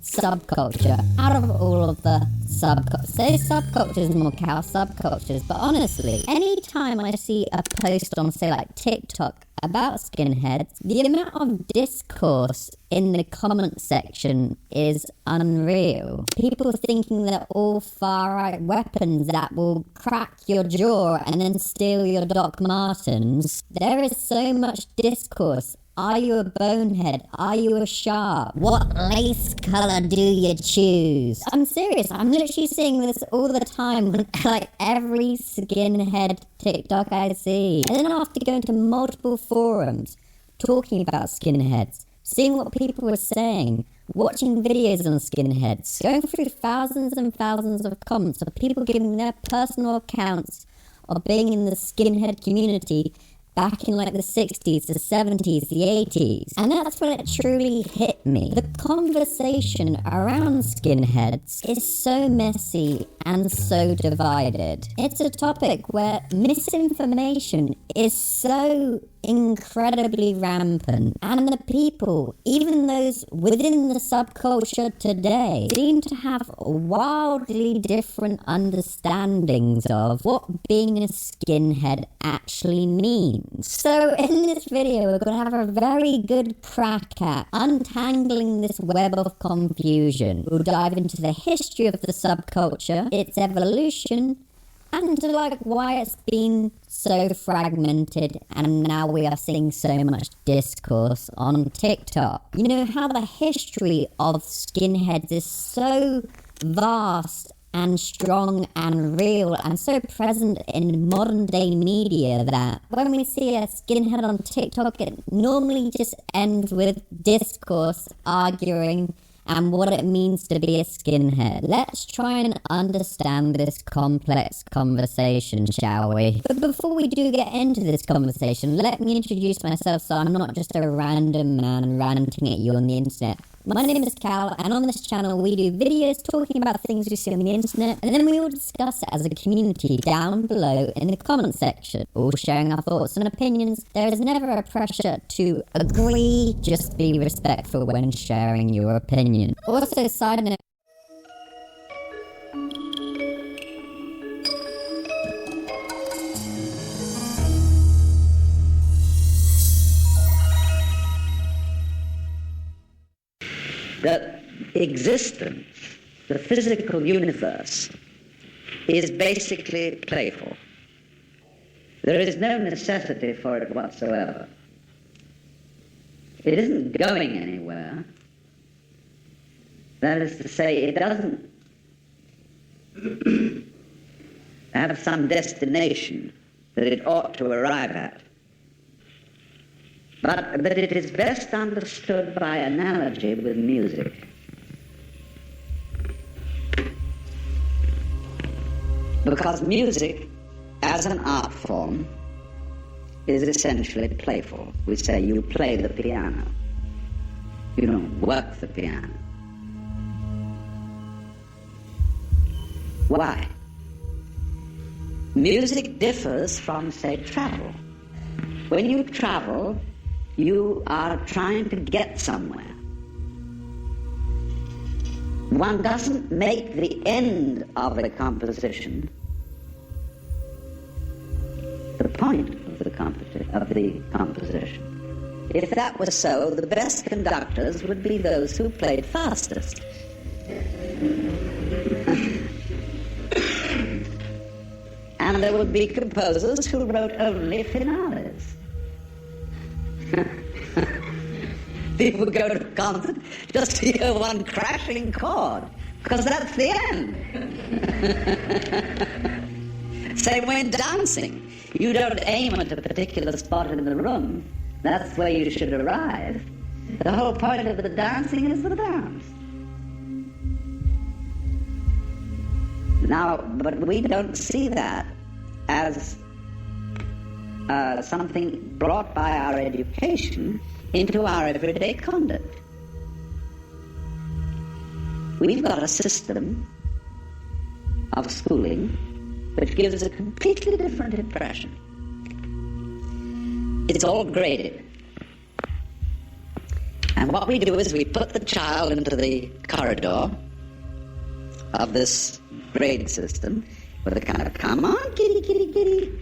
subculture out of all of the subcultures. Say subcultures more cow subcultures, but honestly, anytime I see a post on, say, like TikTok about skinheads, the amount of discourse in the comment section is unreal. People thinking they're all far-right weapons that will crack your jaw and then steal your Doc Martens. There is so much discourse. Are you a bonehead? Are you a sharp? What lace colour do you choose? I'm serious, I'm literally seeing this all the time on like every skinhead TikTok I see. And then after going to multiple forums, talking about skinheads, seeing what people were saying, watching videos on skinheads, going through thousands and thousands of comments of people giving their personal accounts of being in the skinhead community back in like the 60s, the 70s, the 80s. And that's when it truly hit me. The conversation around skinheads is so messy and so divided. It's a topic where misinformation is so incredibly rampant, and the people, even those within the subculture today, seem to have wildly different understandings of what being a skinhead actually means. So in this video, we're going to have a very good crack at untangling this web of confusion. We'll dive into the history of the subculture, its evolution, and why it's been so fragmented and now we are seeing so much discourse on TikTok. You know, how the history of skinheads is so vast and strong and real and so present in modern day media that when we see a skinhead on TikTok, it normally just ends with discourse, arguing, and what it means to be a skinhead. Let's try and understand this complex conversation, shall we? But before we do get into this conversation, let me introduce myself so I'm not just a random man ranting at you on the internet. My name is Cal, and on this channel we do videos talking about things we see on the internet, and then we all discuss it as a community down below in the comment section, all sharing our thoughts and opinions. There is never a pressure to agree, just be respectful when sharing your opinion. Also, side note, that existence, the physical universe, is basically playful. There is no necessity for it whatsoever. It isn't going anywhere. That is to say, it doesn't have some destination that it ought to arrive at. But that it is best understood by analogy with music. Because music, as an art form, is essentially playful. We say you play the piano. You don't work the piano. Why? Music differs from, say, travel. When you travel, you are trying to get somewhere. One doesn't make the end of a composition the point of the composition. If that was so, the best conductors would be those who played fastest. And there would be composers who wrote only finales. People go to a concert just to hear one crashing chord, because that's the end. Same way in dancing. You don't aim at a particular spot in the room. That's where you should arrive. The whole point of the dancing is the dance. Now, but we don't see that as something brought by our education into our everyday conduct. We've got a system of schooling which gives a completely different impression. It's all graded. And what we do is we put the child into the corridor of this grade system with a kind of, come on, kitty, kitty, kitty.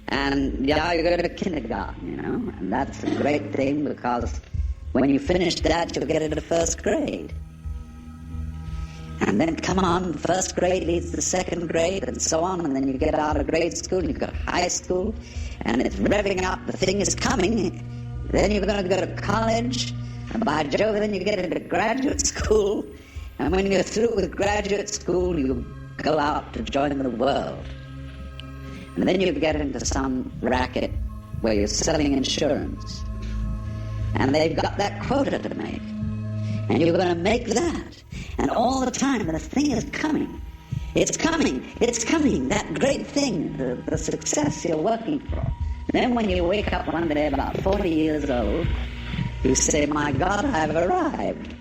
And yeah, you go to kindergarten, you know, and that's a great thing because when you finish that, you'll get into first grade. And then come on, first grade leads to second grade and so on, and then you get out of grade school and you go to high school, and it's revving up, the thing is coming. Then you're going to go to college, and by Jove, then you get into graduate school, and when you're through with graduate school, you go out to join the world. And then you get into some racket where you're selling insurance. And they've got that quota to make. And you're going to make that. And all the time, the thing is coming. It's coming. It's coming. That great thing, the success you're working for. And then when you wake up one day about 40 years old, you say, my God, I've arrived.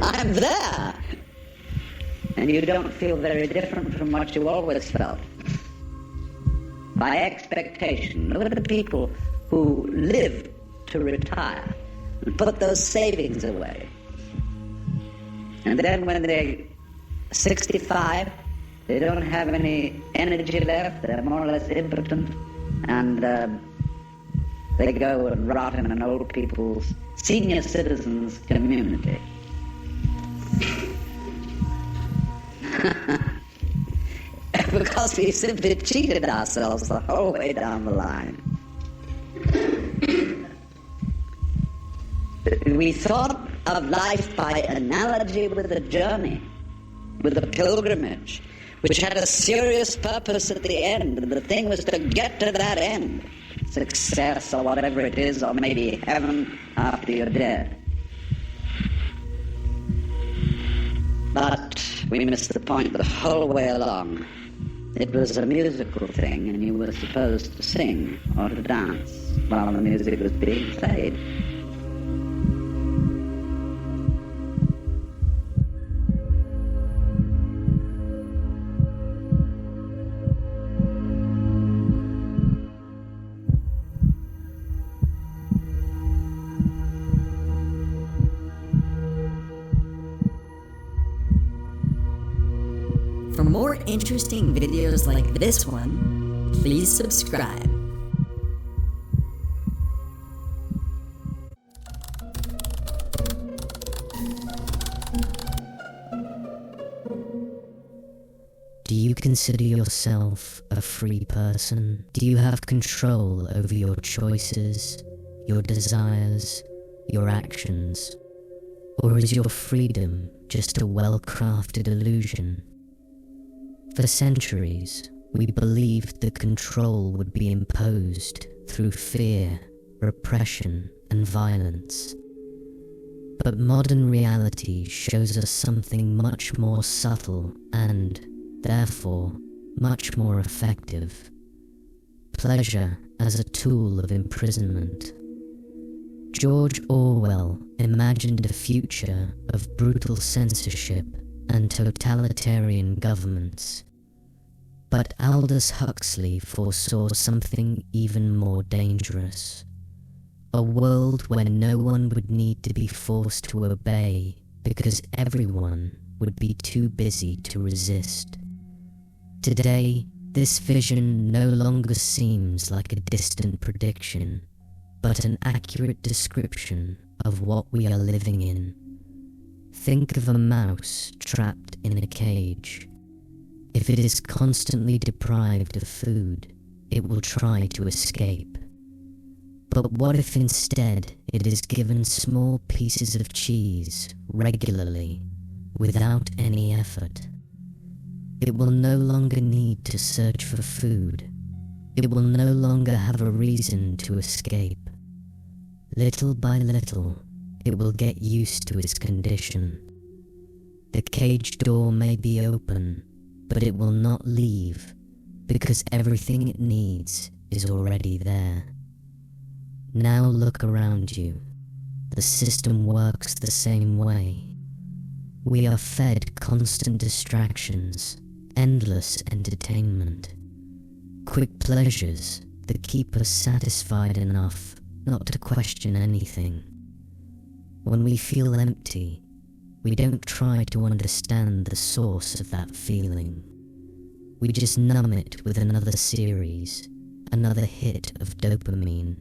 I'm there. And you don't feel very different from what you always felt. By expectation. Look at the people who live to retire and put those savings away. And then when they're 65, they don't have any energy left, they're more or less impotent, and they go and rot in an old people's, senior citizens community. Because we simply cheated ourselves the whole way down the line. We thought of life by analogy with a journey, with a pilgrimage, which had a serious purpose at the end, and the thing was to get to that end, success or whatever it is, or maybe heaven after you're dead. But we missed the point the whole way along. It was a musical thing, and you were supposed to sing or to dance while the music was being played. For more interesting videos like this one, please subscribe. Do you consider yourself a free person? Do you have control over your choices, your desires, your actions? Or is your freedom just a well-crafted illusion? For centuries, we believed that control would be imposed through fear, repression, and violence. But modern reality shows us something much more subtle and, therefore, much more effective. Pleasure as a tool of imprisonment. George Orwell imagined a future of brutal censorship and totalitarian governments. But Aldous Huxley foresaw something even more dangerous. A world where no one would need to be forced to obey because everyone would be too busy to resist. Today, this vision no longer seems like a distant prediction, but an accurate description of what we are living in. Think of a mouse trapped in a cage. If it is constantly deprived of food, it will try to escape. But what if instead it is given small pieces of cheese regularly, without any effort? It will no longer need to search for food. It will no longer have a reason to escape. Little by little, it will get used to its condition. The cage door may be open, but it will not leave, because everything it needs is already there. Now look around you. The system works the same way. We are fed constant distractions, endless entertainment, quick pleasures that keep us satisfied enough not to question anything. When we feel empty, we don't try to understand the source of that feeling. We just numb it with another series, another hit of dopamine,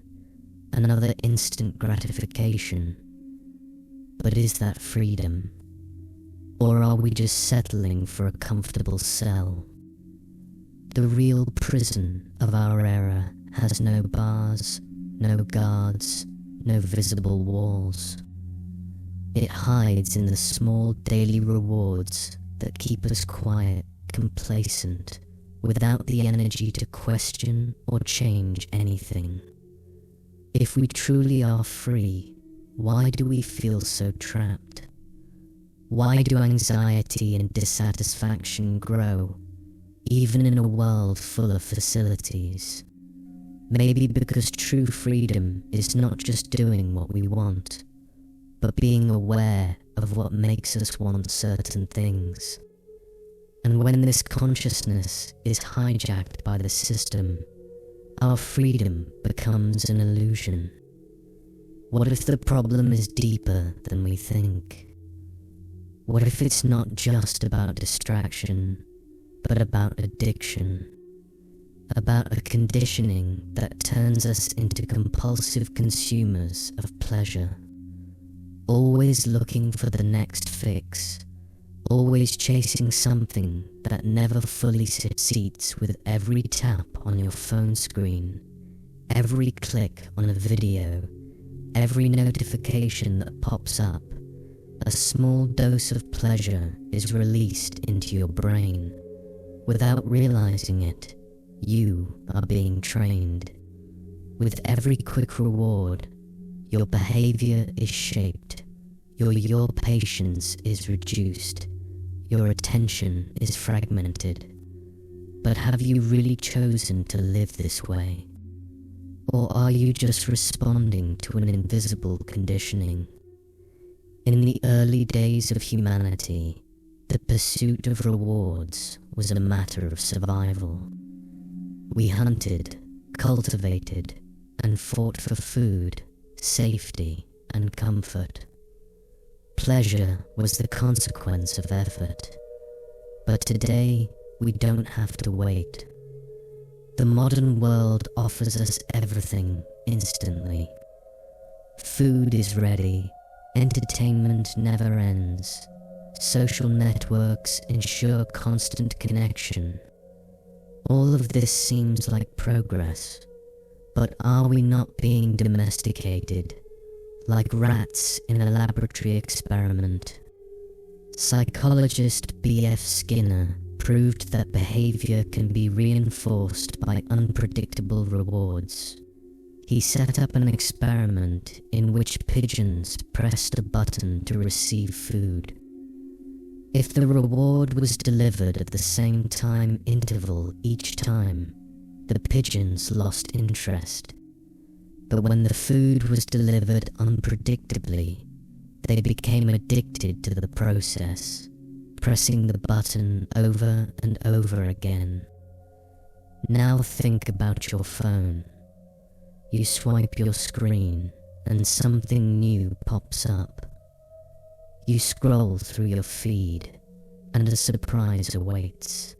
another instant gratification. But is that freedom? Or are we just settling for a comfortable cell? The real prison of our era has no bars, no guards, no visible walls. It hides in the small daily rewards that keep us quiet, complacent, without the energy to question or change anything. If we truly are free, why do we feel so trapped? Why do anxiety and dissatisfaction grow, even in a world full of facilities? Maybe because true freedom is not just doing what we want, but being aware of what makes us want certain things. And when this consciousness is hijacked by the system, our freedom becomes an illusion? What if the problem is deeper than we think? What if it's not just about distraction, but about addiction? About a conditioning that turns us into compulsive consumers of pleasure, always looking for the next fix, always chasing something that never fully succeeds with every tap on your phone screen, every click on a video, every notification that pops up. A small dose of pleasure is released into your brain. Without realizing it, you are being trained. With every quick reward, your behavior is shaped, your patience is reduced, your attention is fragmented. But have you really chosen to live this way? Or are you just responding to an invisible conditioning? In the early days of humanity, the pursuit of rewards was a matter of survival. We hunted, cultivated, and fought for food, safety, and comfort. Pleasure was the consequence of effort. But today, we don't have to wait. The modern world offers us everything instantly. Food is ready, entertainment never ends, social networks ensure constant connection. All of this seems like progress, but are we not being domesticated, like rats in a laboratory experiment? Psychologist B.F. Skinner proved that behavior can be reinforced by unpredictable rewards. He set up an experiment in which pigeons pressed a button to receive food. If the reward was delivered at the same time interval each time, the pigeons lost interest. But when the food was delivered unpredictably, they became addicted to the process, pressing the button over and over again. Now think about your phone. You swipe your screen, and something new pops up. You scroll through your feed, and a surprise awaits.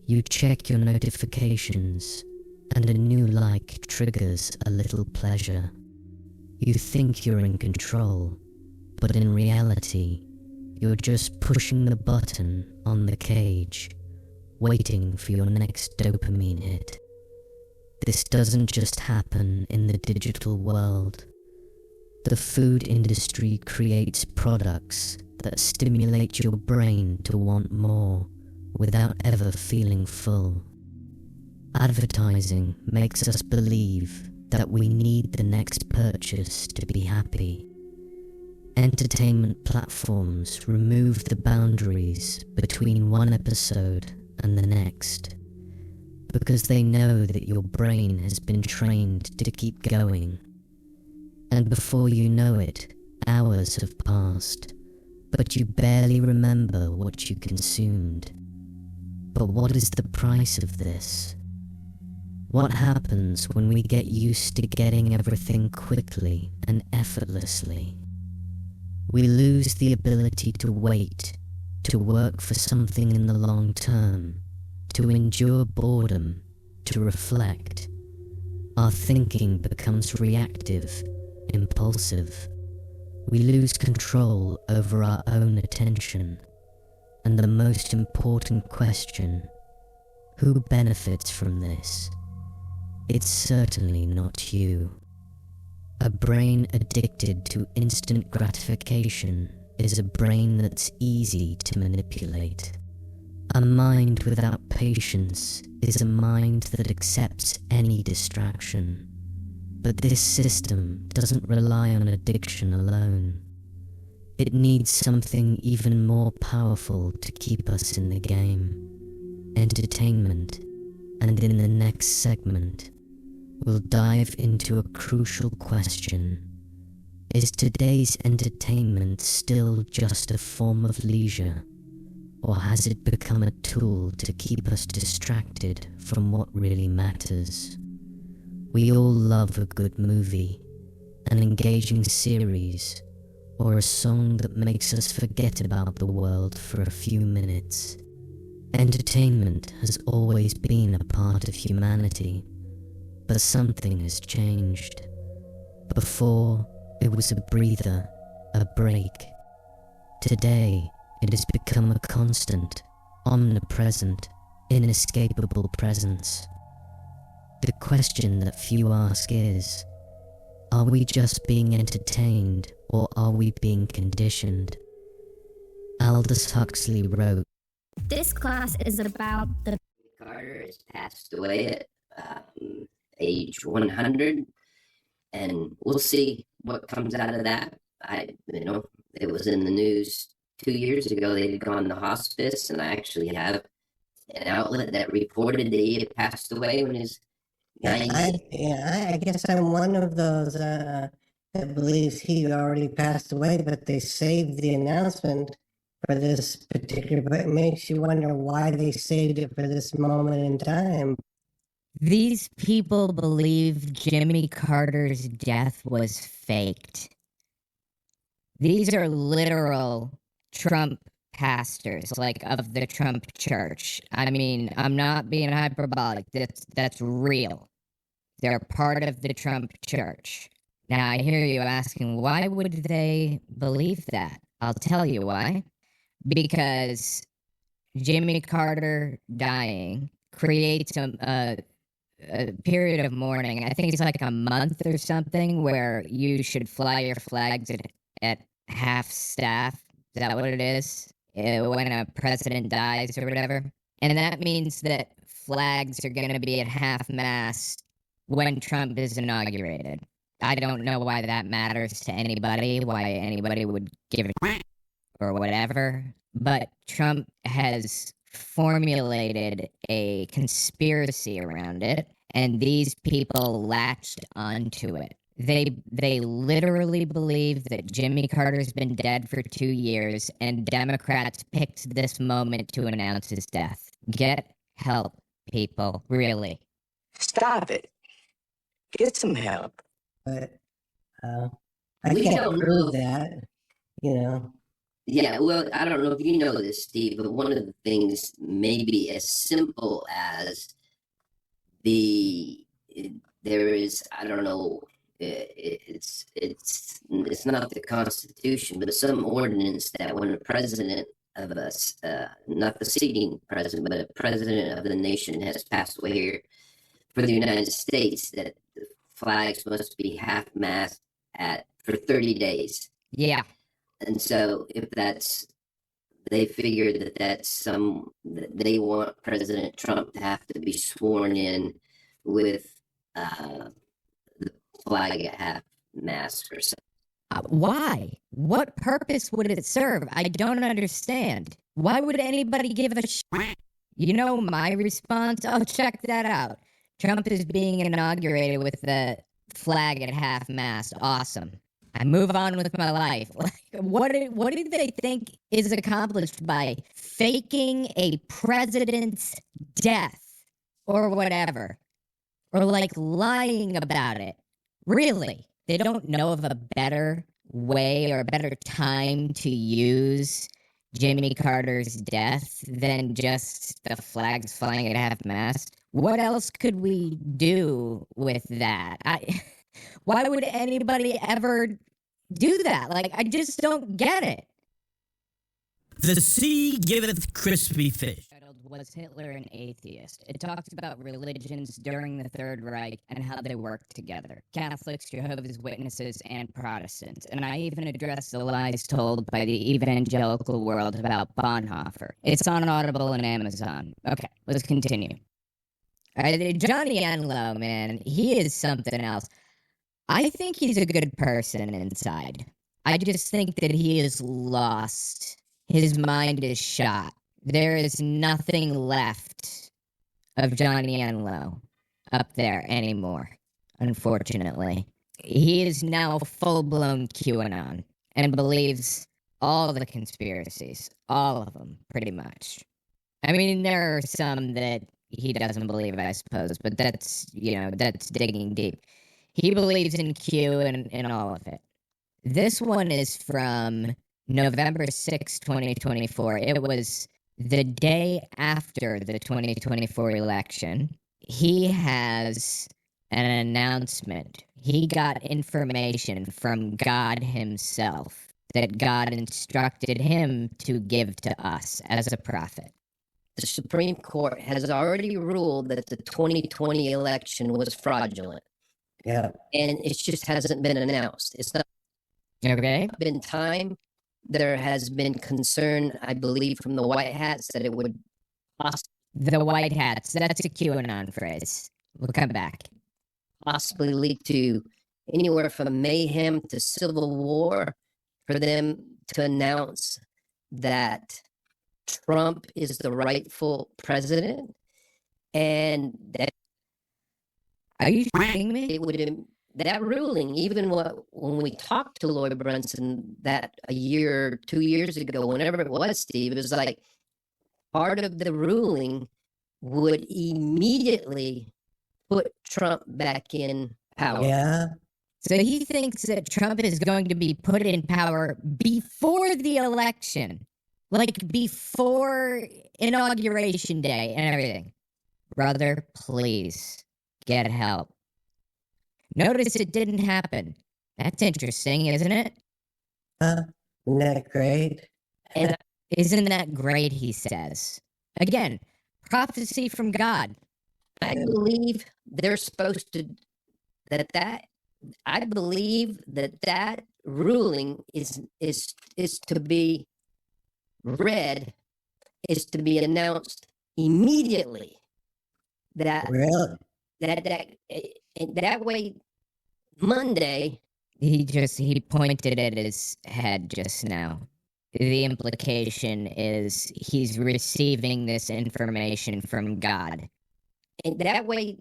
You check your notifications, and a new like triggers a little pleasure. You think you're in control, but in reality, you're just pushing the button on the cage, waiting for your next dopamine hit. This doesn't just happen in the digital world. The food industry creates products that stimulate your brain to want more without ever feeling full. Advertising makes us believe that we need the next purchase to be happy. Entertainment platforms remove the boundaries between one episode and the next, because they know that your brain has been trained to keep going. And before you know it, hours have passed, but you barely remember what you consumed. But what is the price of this? What happens when we get used to getting everything quickly and effortlessly? We lose the ability to wait, to work for something in the long term, to endure boredom, to reflect. Our thinking becomes reactive, impulsive. We lose control over our own attention. And the most important question, who benefits from this? It's certainly not you. A brain addicted to instant gratification is a brain that's easy to manipulate. A mind without patience is a mind that accepts any distraction. But this system doesn't rely on addiction alone. It needs something even more powerful to keep us in the game. Entertainment. And in the next segment, we'll dive into a crucial question. Is today's entertainment still just a form of leisure? Or has it become a tool to keep us distracted from what really matters? We all love a good movie, an engaging series, or a song that makes us forget about the world for a few minutes. Entertainment has always been a part of humanity, but something has changed. Before, it was a breather, a break. Today, it has become a constant, omnipresent, inescapable presence. The question that few ask is, are we just being entertained, or are we being conditioned? Aldous Huxley wrote, This class is about the Carter has passed away at age 100, and we'll see what comes out of that. It was in the news 2 years ago. They had gone to hospice, and I actually have an outlet that reported that he had passed away when his. I guess I'm one of those that believes he already passed away, but they saved the announcement for this particular. But it makes you wonder why they saved it for this moment in time. These people believe Jimmy Carter's death was faked. These are literal Trump pastors, like of the Trump church. I mean, I'm not being hyperbolic. That's real. They're part of the Trump church. Now, I hear you asking, why would they believe that? I'll tell you why. Because Jimmy Carter dying creates a period of mourning. I think it's like a month or something where you should fly your flags at half staff. Is that what it is? When a president dies or whatever. And that means that flags are going to be at half mast when Trump is inaugurated. I don't know why that matters to anybody, why anybody would give a or whatever, but Trump has formulated a conspiracy around it, and these people latched onto it. They literally believe that Jimmy Carter's been dead for 2 years, and Democrats picked this moment to announce his death. Get help, people, really. Stop it. Get some help. But I We can't don't prove know. that, you know. Yeah, well, I don't know if you know this, Steve, but one of the things maybe as simple as there is, I don't know, it's not the Constitution, but some ordinance that when a president of us, not the sitting president, but a president of the nation has passed away here for the United States, that the flags must be half-mast for 30 days. Yeah. And so if they figure that they want President Trump to have to be sworn in with the flag at half-mast or something. Why? What purpose would it serve? I don't understand. Why would anybody give a shit? You know my response? Oh, check that out. Trump is being inaugurated with the flag at half-mast. Awesome. I move on with my life. What do they think is accomplished by faking a president's death or whatever? Or like lying about it? Really? They don't know of a better way or a better time to use Jimmy Carter's death than just the flags flying at half-mast? What else could we do with that? Why would anybody ever do that? Like, I just don't get it. The sea giveth crispy fish. Was Hitler an atheist? It talks about religions during the Third Reich and how they worked together. Catholics, Jehovah's Witnesses, and Protestants. And I even address the lies told by the evangelical world about Bonhoeffer. It's on Audible and Amazon. Okay, let's continue. Johnny Enlow, man, he is something else. I think he's a good person inside. I just think that he is lost. His mind is shot. There is nothing left of Johnny Enlow up there anymore, unfortunately. He is now full-blown QAnon and believes all the conspiracies, all of them, pretty much. I mean, there are some that, he doesn't believe, I suppose, but that's, that's digging deep. He believes in Q and all of it. This one is from November 6, 2024. It was the day after the 2024 election. He has an announcement. He got information from God himself that God instructed him to give to us as a prophet. The Supreme Court has already ruled that the 2020 election was fraudulent. Yeah. And it just hasn't been announced. It's not been time. There has been concern, I believe, from the White Hats that it would The White Hats, that's a QAnon phrase. We'll come back. possibly lead to anywhere from mayhem to civil war for them to announce that Trump is the rightful president, and that are you kidding me? It would that ruling, even when we talked to Lloyd Brunson that a year, 2 years ago, whenever it was, Steve, it was like part of the ruling would immediately put Trump back in power. Yeah. So he thinks that Trump is going to be put in power before the election. Like before Inauguration Day and everything. Brother, please get help. Notice it didn't happen. That's interesting, isn't it? Isn't that great? And isn't that great, he says. Again, prophecy from God. I believe they're supposed to, I believe that ruling is to be read, is to be announced immediately. That really? That way, Monday. He pointed at his head just now. The implication is he's receiving this information from God. And that way,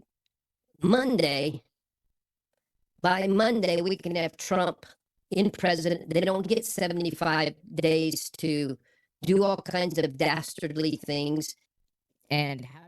by Monday, we can have Trump in president. They don't get 75 days to do all kinds of dastardly things. And how